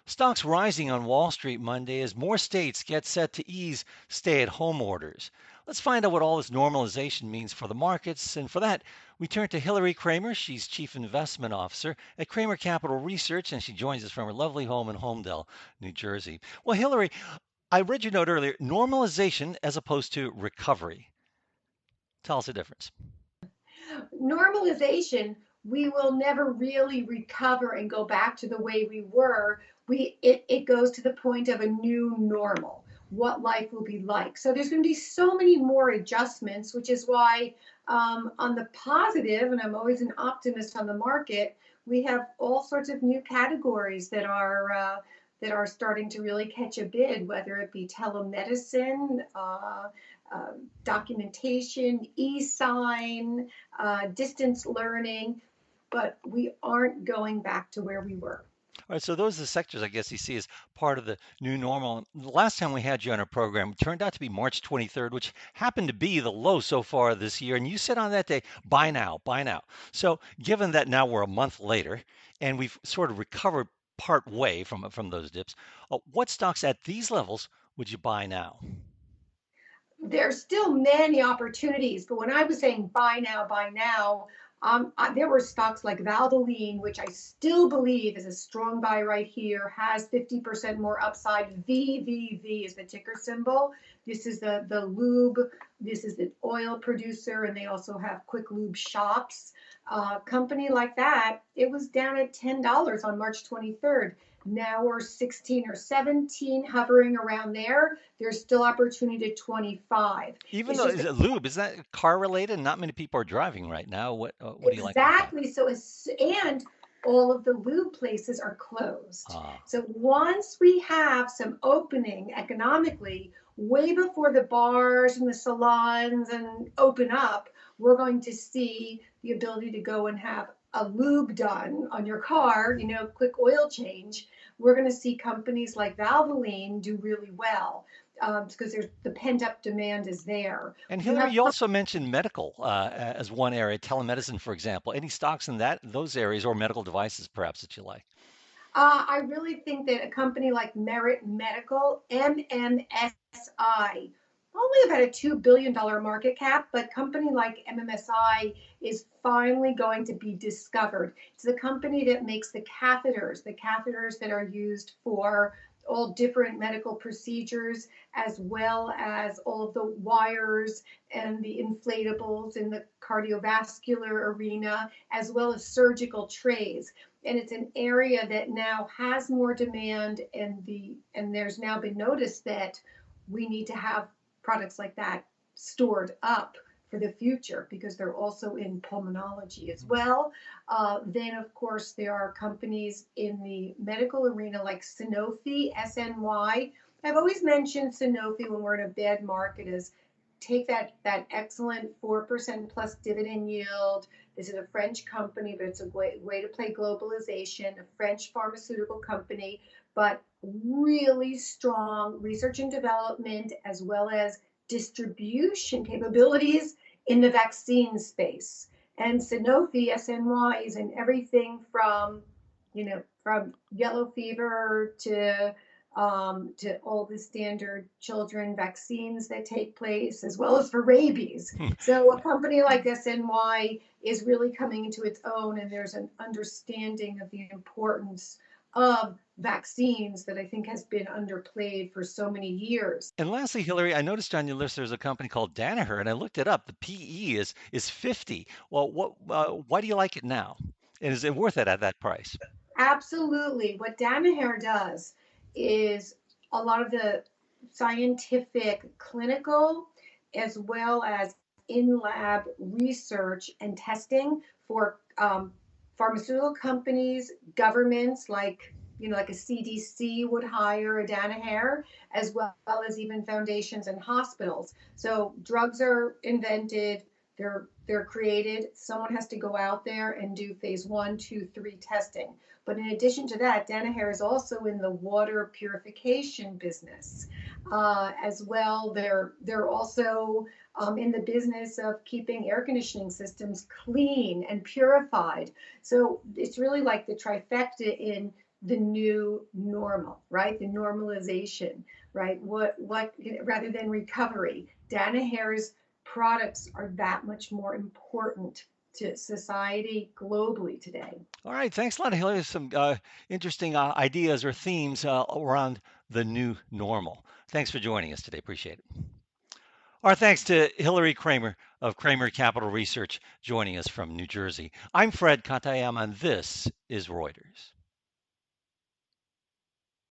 Stocks rising on Wall Street Monday as more states get set to ease stay at home orders. Let's find out what all this normalization means for the markets. And for that, we turn to Hilary Kramer. She's Chief Investment Officer at Kramer Capital Research, and she joins us from her lovely home in Homedale, New Jersey. Well, Hilary, I read your note earlier normalization as opposed to recovery. Tell us the difference. Normalization, we will never really recover and go back to the way we were. It goes to the point of a new normal, what life will be like. So there's going to be so many more adjustments, which is why on the positive, and I'm always an optimist on the market, we have all sorts of new categories that are starting to really catch a bid, whether it be telemedicine, uh, documentation, e-sign, distance learning, but we aren't going back to where we were. All right, so those are the sectors I guess you see as part of the new normal. The last time we had you on our program turned out to be March 23rd, which happened to be the low so far this year. And you said on that day, buy now, buy now. So given that now we're a month later and we've sort of recovered part way from those dips, what stocks at these levels would you buy now? There's still many opportunities, but when I was saying buy now, there were stocks like Valvoline, which I still believe is a strong buy right here, has 50% more upside. VVV is the ticker symbol. This is the lube. This is the oil producer, and they also have quick lube shops. Company like that, it was down at $10 on March 23rd. Now we're 16 or 17, hovering around there. There's still opportunity to 25. Even It's though just is it lube, is that car related? Not many people are driving right now. What do you like about that? exactly so. And all of the lube places are closed. Ah. So once we have some opening economically, way before the bars and the salons and open up, we're going to see the ability to go and have a lube done on your car, quick oil change. We're going to see companies like Valvoline do really well because there's the pent up demand is there. And You Hillary, have you also mentioned medical as one area, telemedicine, for example. Any stocks in those areas or medical devices, perhaps that you like? I really think that a company like Merit Medical, MMSI, only about a $2 billion market cap, but company like MMSI is finally going to be discovered. It's the company that makes the catheters that are used for all different medical procedures, as well as all of the wires and the inflatables in the cardiovascular arena, as well as surgical trays. And it's an area that now has more demand, and there's now been noticed that we need to have products like that stored up for the future because they're also in pulmonology as well. Then, of course, there are companies in the medical arena like Sanofi, SNY. I've always mentioned Sanofi when we're in a bad market as take that excellent 4% plus dividend yield. This is a French company, but it's a way to play globalization, a French pharmaceutical company, but really strong research and development as well as distribution capabilities in the vaccine space. And Sanofi, SNY, is in everything from yellow fever to all the standard children vaccines that take place, as well as for rabies. So a company like SNY is really coming into its own, and there's an understanding of the importance of vaccines that I think has been underplayed for so many years. And lastly, Hillary, I noticed on your list there's a company called Danaher, and I looked it up. The PE is 50. Well, why do you like it now? And is it worth it at that price? Absolutely. What Danaher does is a lot of the scientific, clinical, as well as in lab research and testing for pharmaceutical companies, governments like a CDC would hire a Danaher, as well as even foundations and hospitals. So drugs are invented, they're created. Someone has to go out there and do phase 1, 2, 3 testing. But in addition to that, Danaher is also in the water purification business as well. They're also in the business of keeping air conditioning systems clean and purified. So it's really like the trifecta in the new normal, right? The normalization, right? What rather than recovery, Danaher's products are that much more important to society globally today. All right, thanks a lot, Hilary. Some interesting ideas or themes around the new normal. Thanks for joining us today. Appreciate it. Our thanks to Hilary Kramer of Kramer Capital Research joining us from New Jersey. I'm Fred Katayama, and this is Reuters.